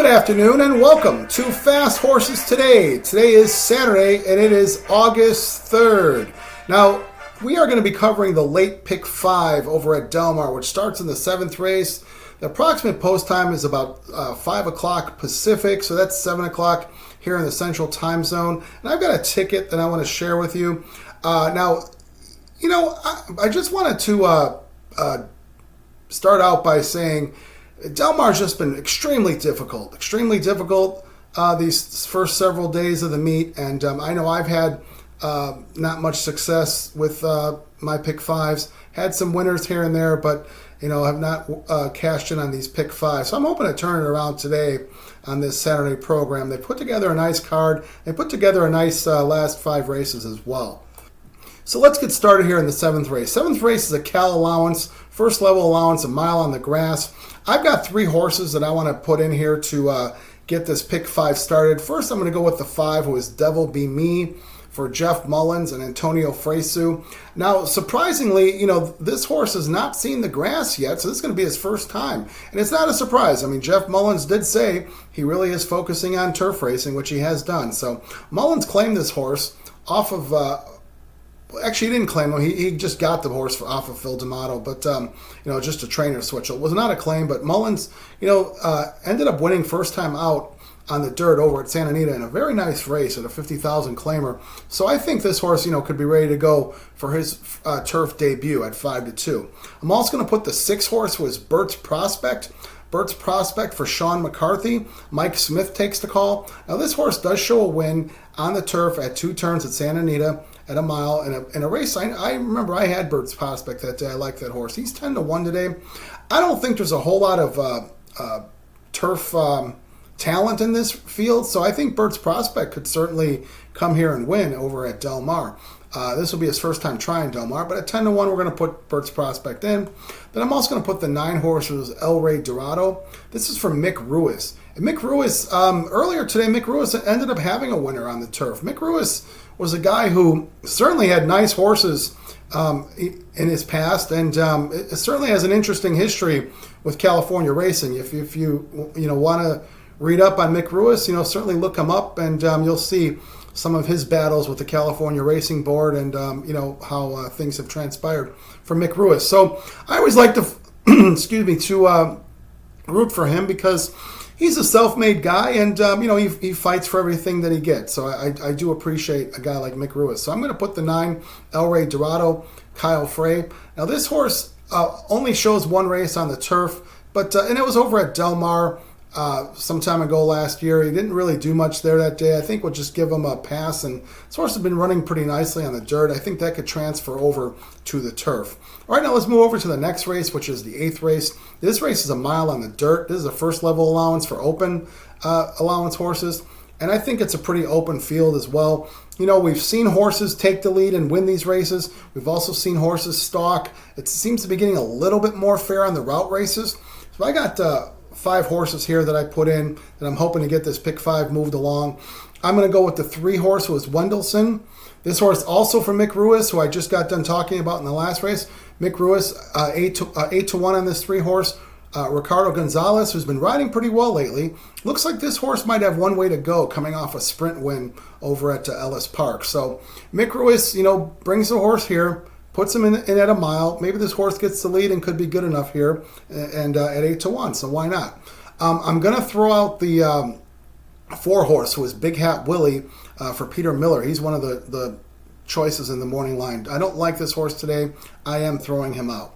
Good afternoon and welcome to Fast Horses Today. Today is Saturday and it is August 3rd. Now, we are going to be covering the late pick 5 over at Del Mar, which starts in the 7th race. The approximate post time is about 5 o'clock Pacific, so that's 7 o'clock here in the Central Time Zone. And I've got a ticket that I want to share with you. I just wanted to start out by saying Del Mar's just been extremely difficult these first several days of the meet, and I know I've had not much success with my pick 5s. Had some winners here and there, but have not cashed in on these pick 5s. So I'm hoping to turn it around today on this Saturday program. They put together a nice card. They put together a nice last 5 races as well. So let's get started here in the 7th race. 7th race is a Cal allowance, first level allowance, a mile on the grass. I've got 3 horses that I want to put in here to get this pick 5 started. First, I'm going to go with the 5, who is Devil Be Me, for Jeff Mullins and Antonio Fresu. Now, surprisingly, this horse has not seen the grass yet, so this is going to be his first time. And it's not a surprise. I mean, Jeff Mullins did say he really is focusing on turf racing, which he has done. So Mullins claimed this horse off of... Actually, he didn't claim him. He just got the horse off of Phil D'Amato, but just a trainer switch. It was not a claim, but Mullins, ended up winning first time out on the dirt over at Santa Anita in a very nice race at a 50,000 claimer. So I think this horse, could be ready to go for his turf debut at 5-2. I'm also going to put the 6 horse, who is Bert's Prospect. Bert's Prospect for Sean McCarthy. Mike Smith takes the call. Now, this horse does show a win on the turf at 2 turns at Santa Anita at a mile in a race. I remember I had Bert's Prospect that day. I like that horse. He's 10-1 today. I don't think there's a whole lot of turf talent in this field, so I think Bert's Prospect could certainly come here and win over at Del Mar. This will be his first time trying Del Mar, but at 10-1, we're going to put Bert's Prospect in. Then I'm also going to put the 9 horses, El Rey Dorado. This is from Mick Ruiz. And Mick Ruiz, earlier today, Mick Ruiz ended up having a winner on the turf. Mick Ruiz was a guy who certainly had nice horses in his past, and it certainly has an interesting history with California racing. If you want to read up on Mick Ruiz, certainly look him up, and you'll see some of his battles with the California Racing Board, and how things have transpired for Mick Ruiz. So I always like to, to root for him because he's a self-made guy, and he fights for everything that he gets. So I do appreciate a guy like Mick Ruiz. So I'm going to put the 9, El Rey Dorado, Kyle Frey. Now this horse only shows 1 race on the turf, but and it was over at Del Mar some time ago last year. He didn't really do much there that day. I think we'll just give him a pass. And this horse has been running pretty nicely on the dirt. I think that could transfer over to the turf. All right, now let's move over to the next race, which is the 8th race. This race is a mile on the dirt. This is a first level allowance for open allowance horses. And I think it's a pretty open field as well. We've seen horses take the lead and win these races. We've also seen horses stalk. It seems to be getting a little bit more fair on the route races. So I got 5 horses here that I put in that I'm hoping to get this pick 5 moved along. I'm going to go with the 3 horse, who is Wendelson. This horse also from Mick Ruiz, who I just got done talking about in the last race. Mick Ruiz, 8-1 on this 3 horse. Ricardo Gonzalez, who's been riding pretty well lately. Looks like this horse might have one way to go, coming off a sprint win over at Ellis Park. So Mick Ruiz, brings the horse here, puts him in at a mile. Maybe this horse gets the lead and could be good enough here, and at 8-1. So why not? I'm going to throw out the 4 horse, who is Big Hat Willie, for Peter Miller. He's one of the choices in the morning line. I don't like this horse today. I am throwing him out.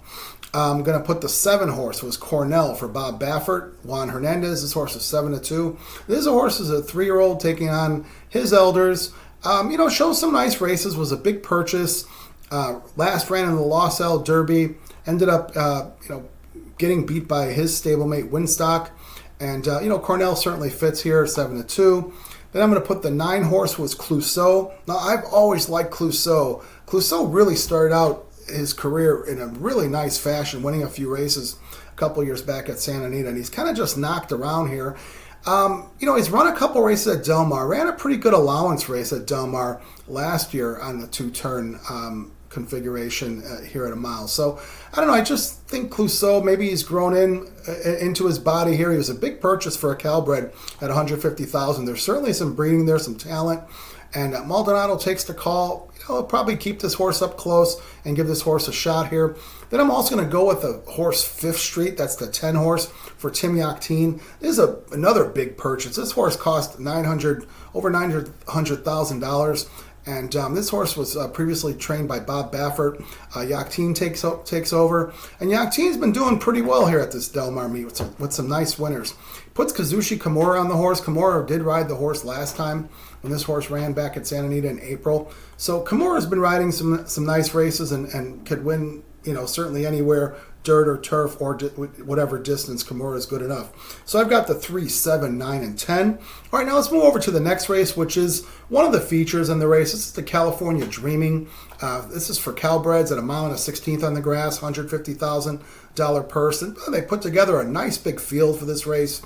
I'm going to put the 7 horse, who is Cornell, for Bob Baffert. Juan Hernandez. This horse is 7-2. This horse is a 3-year-old taking on his elders. Shows some nice races. Was a big purchase. Last ran in the Los El Derby. Ended up, getting beat by his stablemate Winstock. And, Cornell certainly fits here, 7-2. Then I'm going to put the 9 horse, who is Clouseau. Now, I've always liked Clouseau. Clouseau really started out his career in a really nice fashion, winning a few races a couple years back at Santa Anita, and he's kind of just knocked around here. He's run a couple races at Del Mar, ran a pretty good allowance race at Del Mar last year on the 2-turn configuration here at a mile. So I don't know. I just think Clouseau, maybe he's grown into his body here. He was a big purchase for a Calbred at $150,000. There's certainly some breeding there, some talent. And Maldonado takes the call. He'll probably keep this horse up close and give this horse a shot here. Then I'm also going to go with the horse Fifth Street. That's the 10 horse for Tim Yakteen. This is another big purchase. This horse cost over $900,000. And this horse was previously trained by Bob Baffert. Yakteen takes over. And Yakteen's been doing pretty well here at this Del Mar meet with some nice winners. Puts Kazushi Kimura on the horse. Kimura did ride the horse last time when this horse ran back at Santa Anita in April. So Kimura's been riding some nice races and could win, certainly anywhere, dirt or turf or whatever distance. Kimura is good enough. So I've got the 3, 7, 9, and 10. All right, now let's move over to the next race, which is one of the features in the race. This is the California Dreaming. This is for Calbreds at a mile and a 16th on the grass, $150,000 purse. And they put together a nice big field for this race.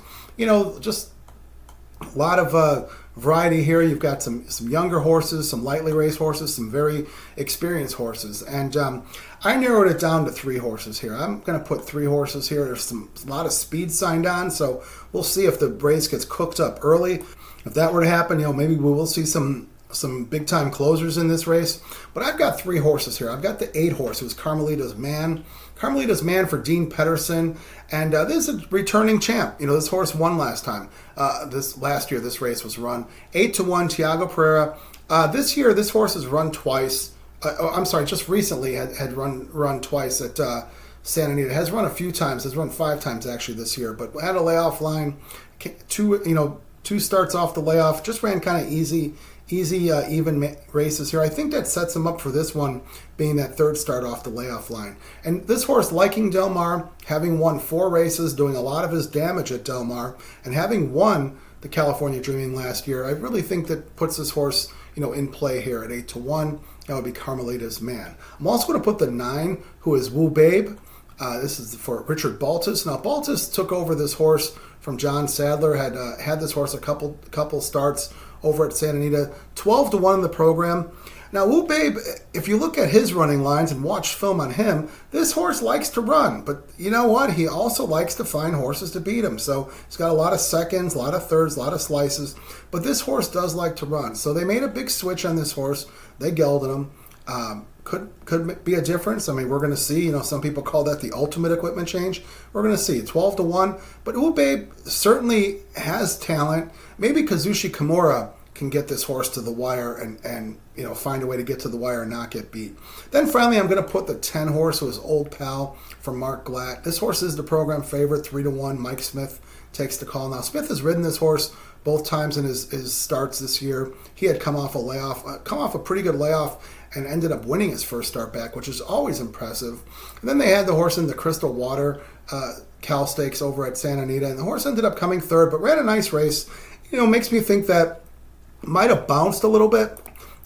Just a lot of variety here. You've got some younger horses, some lightly raced horses, some very experienced horses. And I narrowed it down to 3 horses here. I'm going to put 3 horses here. There's a lot of speed signed on, so we'll see if the race gets cooked up early. If that were to happen, maybe we will see some big time closers in this race. But I've got 3 horses here. I've got the 8 horse, who's Carmelita's Man. Carmelita's Man for Dean Pedersen. And this is a returning champ. This horse won last time. Last year, this race was run. 8-1, Tiago Pereira. This year, this horse has run twice. Just recently had run twice at Santa Anita. Has run a few times. Has run 5 times actually this year. But had a layoff line. 2 starts off the layoff. Just ran kind of easy, even races here. I think that sets him up for this one being that 3rd start off the layoff line. And this horse, liking Del Mar, having won 4 races, doing a lot of his damage at Del Mar, and having won the California Dreaming last year, I really think that puts this horse, in play here at 8-1. That would be Carmelita's Man. I'm also going to put the 9, who is Woo Babe. This is for Richard Baltus. Now, Baltus took over this horse from John Sadler, had this horse a couple starts over at Santa Anita, 12-1 in the program. Now, Woo Babe, if you look at his running lines and watch film on him, this horse likes to run. But you know what? He also likes to find horses to beat him. So he's got a lot of seconds, a lot of thirds, a lot of slices. But this horse does like to run. So they made a big switch on this horse. They gelded him. Could be a difference. I mean, we're going to see. Some people call that the ultimate equipment change. We're going to see 12-1. But Woo Babe certainly has talent. Maybe Kazushi Kimura can get this horse to the wire and find a way to get to the wire and not get beat. Then finally, I'm going to put the 10 horse, who is Old Pal from Mark Glatt. This horse is the program favorite, 3-1. Mike Smith takes the call. Now, Smith has ridden this horse both times in his starts this year. He had come off a pretty good layoff, and ended up winning his first start back, which is always impressive. And then they had the horse in the Crystal Water Cal Stakes over at Santa Anita, and the horse ended up coming 3rd, but ran a nice race. Makes me think that might have bounced a little bit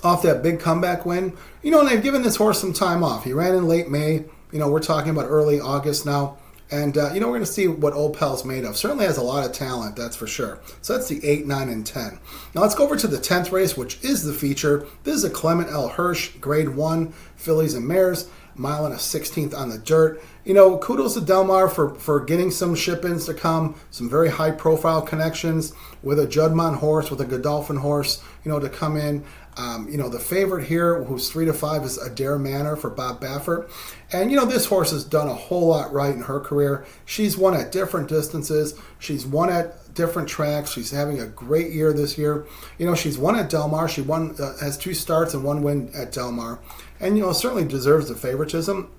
off that big comeback win. And they've given this horse some time off. He ran in late May. We're talking about early August now. And, we're going to see what Old Pal's made of. Certainly has a lot of talent, that's for sure. So that's the 8, 9, and 10. Now let's go over to the 10th race, which is the feature. This is a Clement L. Hirsch, Grade 1, fillies and mares, mile and a 16th on the dirt. Kudos to Del Mar for getting some ship-ins to come, some very high-profile connections with a Judmont horse, with a Godolphin horse, to come in. The favorite here, who's 3-5, is Adair Manor for Bob Baffert. And, this horse has done a whole lot right in her career. She's won at different distances. She's won at different tracks. She's having a great year this year. She's won at Del Mar. She has 2 starts and 1 win at Del Mar. And, certainly deserves the favoritism.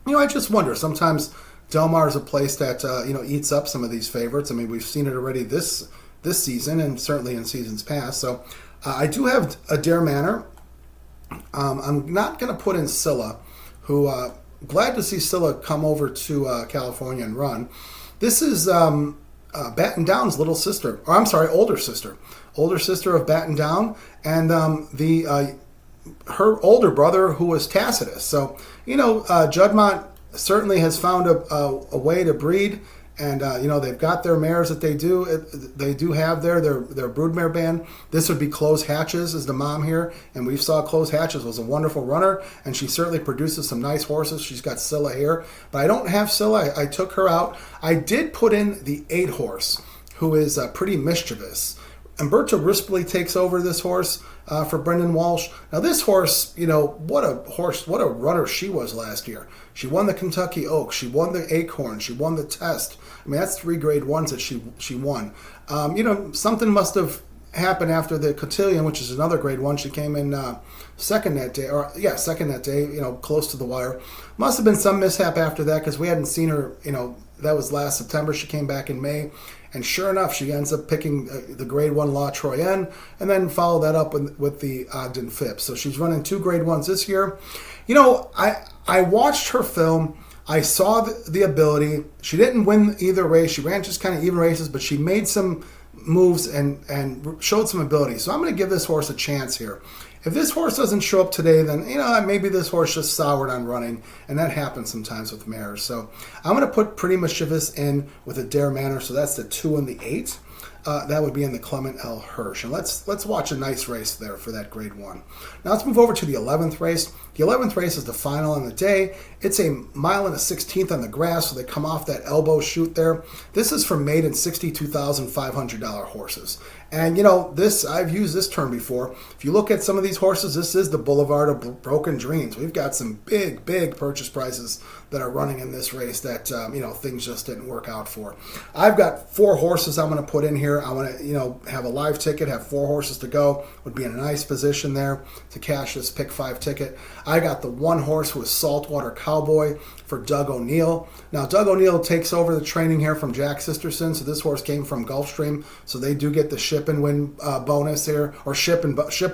I just wonder, sometimes Del Mar is a place that, eats up some of these favorites. I mean, we've seen it already this season and certainly in seasons past. So I do have Adair Manor. I'm not going to put in Scylla, who, glad to see Scylla come over to California and run. This is Batten Down's older sister of Batten Down, and her older brother, who was Tacitus. So, Judmont certainly has found a way to breed And they've got their mares that they do have there. Their broodmare band. This would be Close Hatches is the mom here, and we saw Close Hatches was a wonderful runner, and she certainly produces some nice horses. She's got Scylla here, but I don't have Scylla. I took her out. I did put in the 8 horse, who is Pretty Mischievous. Umberto Rispoli takes over this horse for Brendan Walsh. Now this horse, what a runner she was last year. She won the Kentucky Oaks, she won the Acorn, she won the Test. I mean, that's 3 grade ones that she won. Something must have happened after the Cotillion, which is another grade 1. She came in second that day, close to the wire. Must have been some mishap after that because we hadn't seen her, that was last September. She came back in May. And sure enough, she ends up picking the grade 1 La Troyenne and then follow that up with the Ogden Phipps. So she's running 2 grade 1s this year. I watched her film. I saw the ability. She didn't win either race. She ran just kind of even races, but she made some moves and showed some ability. So I'm going to give this horse a chance here. If this horse doesn't show up today, then maybe this horse just soured on running, and that happens sometimes with mares. So I'm going to put Pretty Mischievous in with Adair Manor. So that's the 2 and the 8. That would be in the Clement L. Hirsch. And let's watch a nice race there for that grade 1. Now let's move over to the 11th race. The 11th race is the final on the day. It's a mile and a 16th on the grass, so they come off that elbow chute there. This is for maiden $62,500 horses. And, this, I've used this term before. If you look at some of these horses, this is the Boulevard of Broken Dreams. We've got some big purchase prices that are running in this race that, things just didn't work out for. I've got 4 horses I'm going to put in here. I want to, have a live ticket, have 4 horses to go. Would be in a nice position there to cash this pick 5 ticket. I got the 1 horse who is Saltwater Cowboy for Doug O'Neill. Now, Doug O'Neill takes over the training here from Jack Sisterson. So this horse came from Gulfstream. So they do get the ship and win bonus here, or ship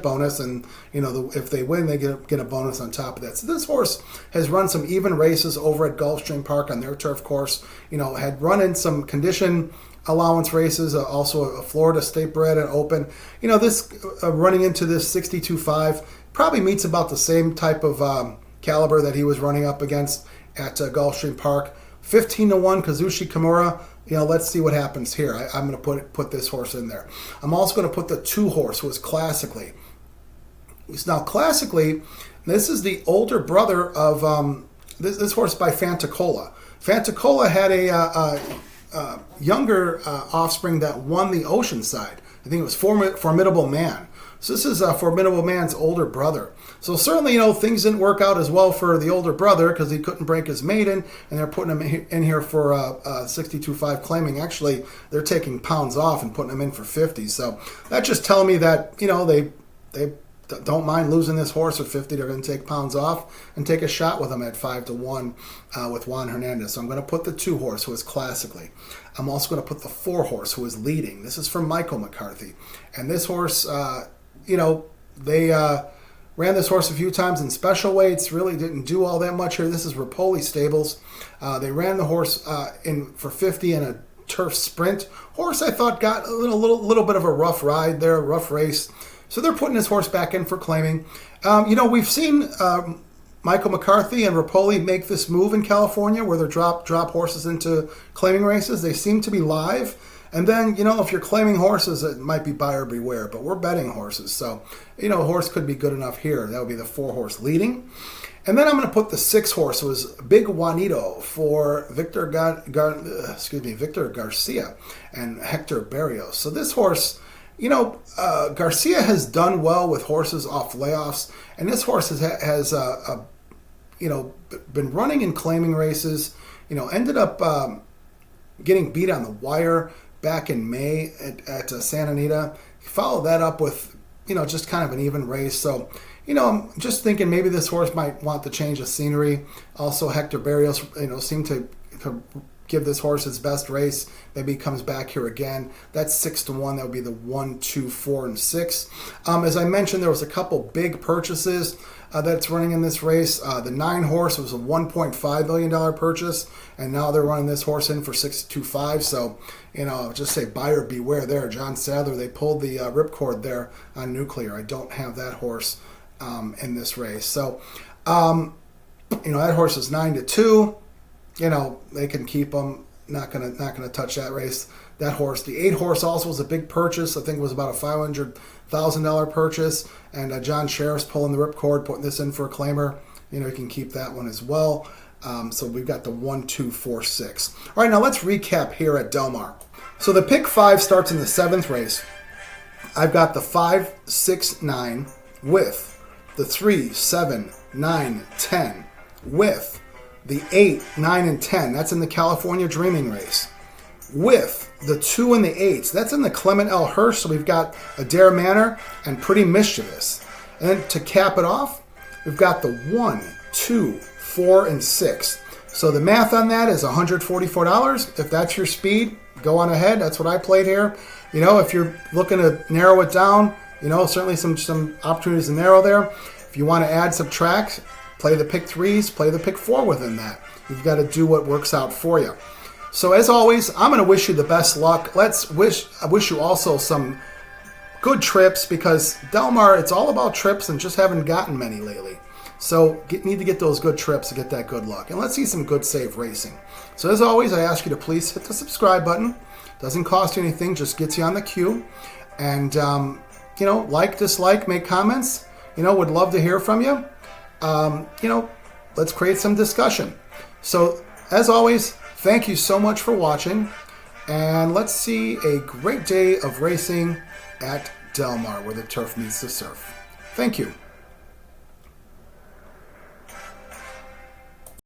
bonus. And, if they win, they get a bonus on top of that. So this horse has run some even races over at Gulfstream Park on their turf course. Had run in some condition allowance races, also a Florida State Bred and Open. This running into this 62.5 probably meets about the same type of caliber that he was running up against at Gulfstream Park. 15-1 Kazushi Kimura. Let's see what happens here. I'm going to put this horse in there. I'm also going to put the 2 horse who is Classically. Now, Classically, this is the older brother of this horse by Fantacola. Fantacola had a younger offspring that won the Oceanside. I think it was Formidable Man. So this is Formidable Man's older brother. So certainly, things didn't work out as well for the older brother because he couldn't break his maiden, and they're putting him in here for 62.5 claiming. Actually, they're taking pounds off and putting him in for 50. So that just tells me that, they don't mind losing this horse at 50. They're going to take pounds off and take a shot with him at 5-1 with Juan Hernandez. So I'm going to put the 2 horse who is Classically. I'm also going to put the 4 horse who is Leading. This is from Michael McCarthy. And this horse, they ran this horse a few times in special weights. Really didn't do all that much here. This is Rapoli Stables. They ran the horse in for 50 in a turf sprint. Horse I thought got a little bit of a rough ride there, a rough race. So they're putting this horse back in for claiming. We've seen Michael McCarthy and Rapoli make this move in California where they drop horses into claiming races. They seem to be live. And then, if you're claiming horses, it might be buyer beware. But we're betting horses. So, a horse could be good enough here. That would be the 4 horse Leading. And then I'm going to put the 6 horse who is Big Juanito for Victor Garcia and Hector Barrios. So this horse, Garcia has done well with horses off layoffs, and this horse has been running in claiming races. Ended up getting beat on the wire back in May at Santa Anita. Followed that up with just kind of an even race. So I'm just thinking maybe this horse might want to change the scenery. Also, Hector Barrios seemed to give this horse its best race. Maybe he comes back here again. That's 6-1. That would be the 1, 2, 4, and 6. As I mentioned, there was a couple big purchases that's running in this race. The 9 horse was a $1.5 million purchase, and now they're running this horse in for 62.5. So, just say buyer beware there. John Sadler, they pulled the ripcord there on Nuclear. I don't have that horse in this race. So, that horse is 9-2. They can keep them. not gonna touch that race. That horse, the 8 horse, also was a big purchase. I think it was about a $500,000 purchase. And John Sheriff's pulling the ripcord, putting this in for a claimer. You know, you can keep that one as well. So we've got the 1, 2, 4, 6. All right, now let's recap here at Del Mar. So the pick 5 starts in the 7th race. I've got the 5, 6, 9 with the 3, 7, 9, 10 with the 8, 9, and 10. That's in the California Dreaming race. With the 2 and the 8s. That's in the Clement L. Hirsch. So we've got Adair Manor and Pretty Mischievous. And then to cap it off, we've got the 1, 2, 4, and 6. So the math on that is $144. If that's your speed, go on ahead. That's what I played here. You know, if you're looking to narrow it down, you know, certainly some opportunities to narrow there. If you want to add, subtract, play the pick 3s, play the pick 4 within that. You've got to do what works out for you. So as always, I'm going to wish you the best luck. I wish you also some good trips, because Del Mar, it's all about trips and just haven't gotten many lately. So need to get those good trips to get that good luck. And let's see some good, safe racing. So as always, I ask you to please hit the subscribe button. Doesn't cost you anything, just gets you on the queue. And, you know, like, dislike, make comments. You know, would love to hear from you. You know, let's create some discussion. So as always, thank you so much for watching. And let's see a great day of racing at Del Mar, where the turf meets the surf. Thank you.